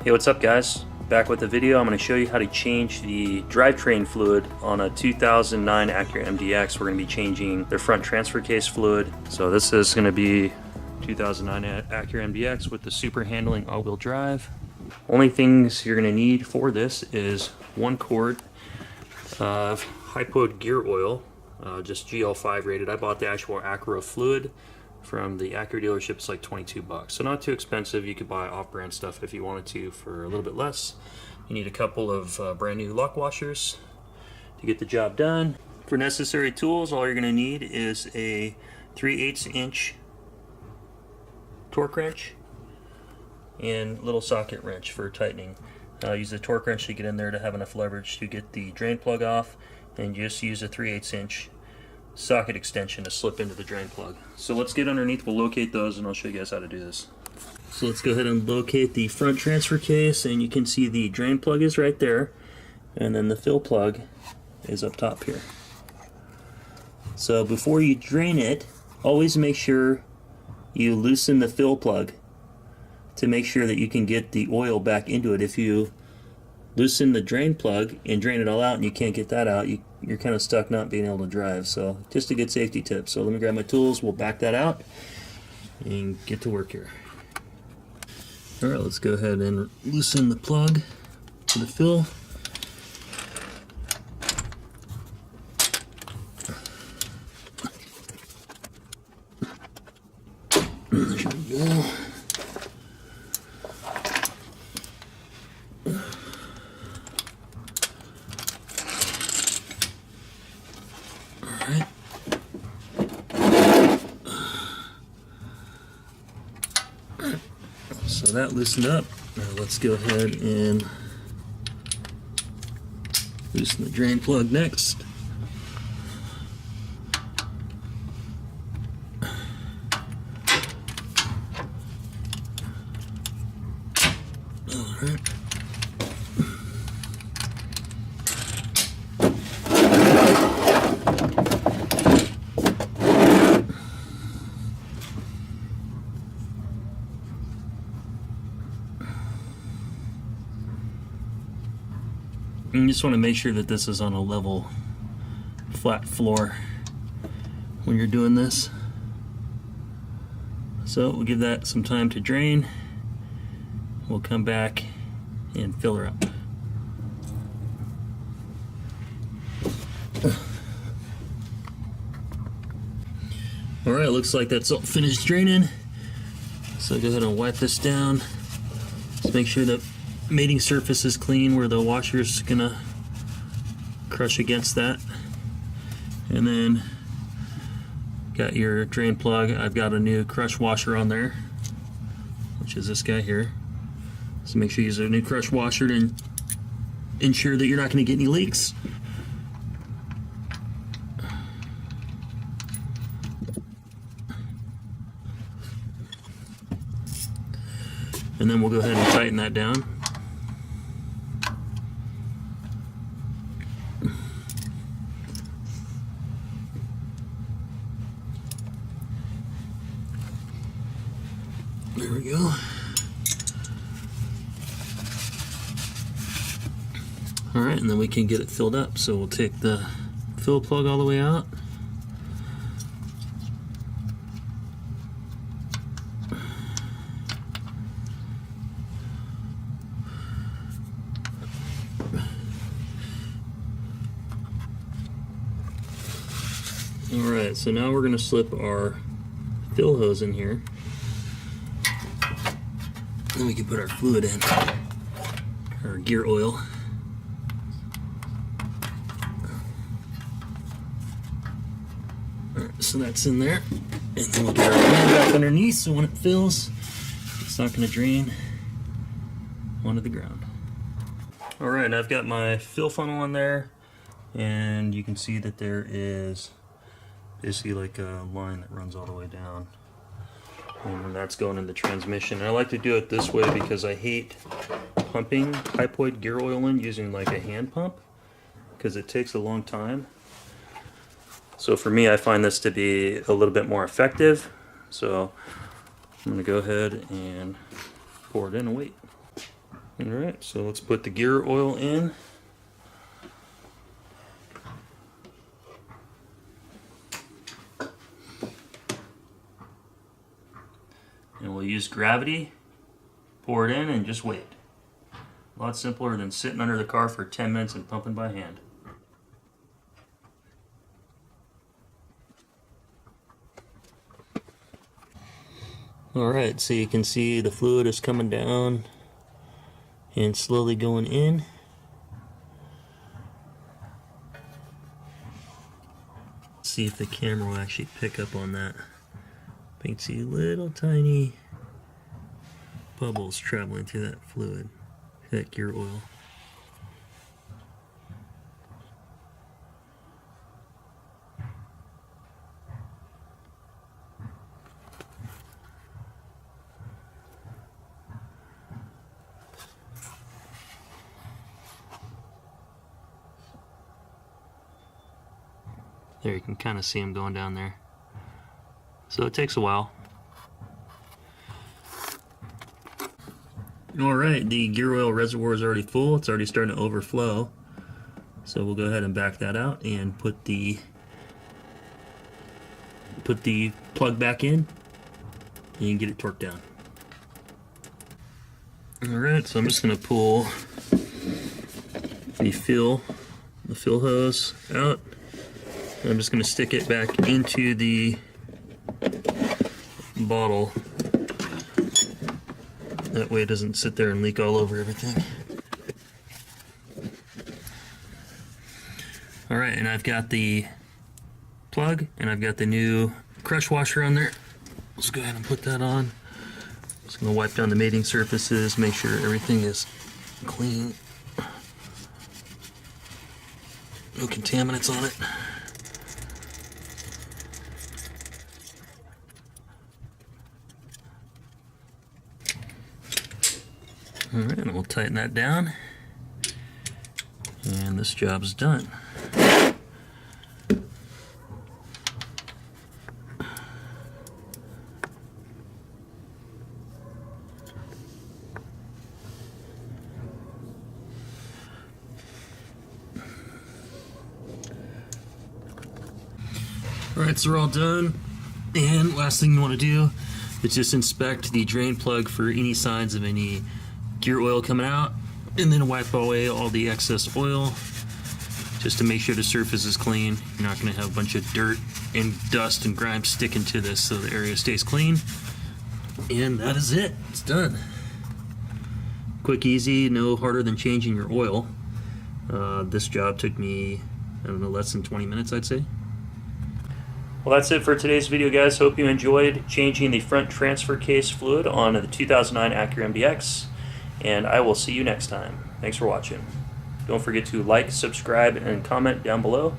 Hey, what's up guys? Back with the video. I'm going to show you how to change the drivetrain fluid on a 2009 Acura MDX. We're going to be changing the front transfer case fluid. So this is going to be 2009 Acura MDX with the super handling all-wheel drive. Only things you're going to need for this is 1 quart of Hypoid Gear Oil, just GL5 rated. I bought the actual Acura fluid from the Acura dealership. It's like 22 bucks, so not too expensive. You could buy off-brand stuff if you wanted to for a little bit less. You need a couple of brand new lock washers to get the job done. For necessary tools, all you're going to need is a 3/8 inch torque wrench and little socket wrench for tightening. Use the torque wrench to get in there to have enough leverage to get the drain plug off, and just use a 3/8 inch socket extension to slip into the drain plug. So let's get underneath, we'll locate those, and I'll show you guys how to do this. So let's go ahead and locate the front transfer case, and you can see the drain plug is right there, and then the fill plug is up top here. So before you drain it, always make sure you loosen the fill plug to make sure that you can get the oil back into it. If you loosen the drain plug and drain it all out and you can't get that out, you're kind of stuck not being able to drive. So just a good safety tip. So let me grab my tools, we'll back that out and get to work here. Alright, let's go ahead and loosen the plug to the fill. There we go. Alright. So that loosened up. Now let's go ahead and loosen the drain plug next. Alright. And you just want to make sure that this is on a level, flat floor when you're doing this. So we'll give that some time to drain. We'll come back and fill her up. Alright, looks like that's all finished draining. So go ahead and wipe this down. Just make sure the mating surface is clean where the washer's gonna crush against that. And then got your drain plug. I've got a new crush washer on there, which is this guy here. So make sure you use a new crush washer to ensure that you're not going to get any leaks. And then we'll go ahead and tighten that down. There we go. Alright, and then we can get it filled up. So we'll take the fill plug all the way out. Alright, so now we're going to slip our fill hose in here. Then we can put our fluid in, our gear oil. Alright, so that's in there. And then we'll get our hand back underneath so when it fills, it's not going to drain onto the ground. Alright, I've got my fill funnel in there, and you can see that there is basically like a line that runs all the way down. And that's going in the transmission. And I like to do it this way because I hate pumping Hypoid Gear Oil in using like a hand pump, because it takes a long time. So for me, I find this to be a little bit more effective. So I'm going to go ahead and pour it in and wait. Alright, so let's put the gear oil in. And we'll use gravity, pour it in, and just wait. A lot simpler than sitting under the car for 10 minutes and pumping by hand. Alright, so you can see the fluid is coming down and slowly going in. See if the camera will actually pick up on that. You can see little tiny bubbles traveling through that fluid, that gear oil. There, you can kind of see them going down there. So it takes a while. Alright, the gear oil reservoir is already full. It's already starting to overflow. So we'll go ahead and back that out and put the plug back in and get it torqued down. Alright, so I'm just going to pull the fill hose out. I'm just going to stick it back into the bottle. That way it doesn't sit there and leak all over everything. Alright, and I've got the plug and I've got the new crush washer on there. Let's go ahead and put that on. Just going to wipe down the mating surfaces, make sure everything is clean. No contaminants on it. Alright, and we'll tighten that down, and this job's done. Alright, so we're all done, and last thing you want to do is just inspect the drain plug for any signs of any gear oil coming out, and then wipe away all the excess oil just to make sure the surface is clean. You're not going to have a bunch of dirt and dust and grime sticking to this, so the area stays clean. And that is it. It's done. Quick, easy, no harder than changing your oil. This job took me, I don't know, less than 20 minutes, I'd say. Well, that's it for today's video, guys. Hope you enjoyed changing the front transfer case fluid on the 2009 Acura MDX. And I will see you next time. Thanks for watching. Don't forget to like, subscribe, and comment down below.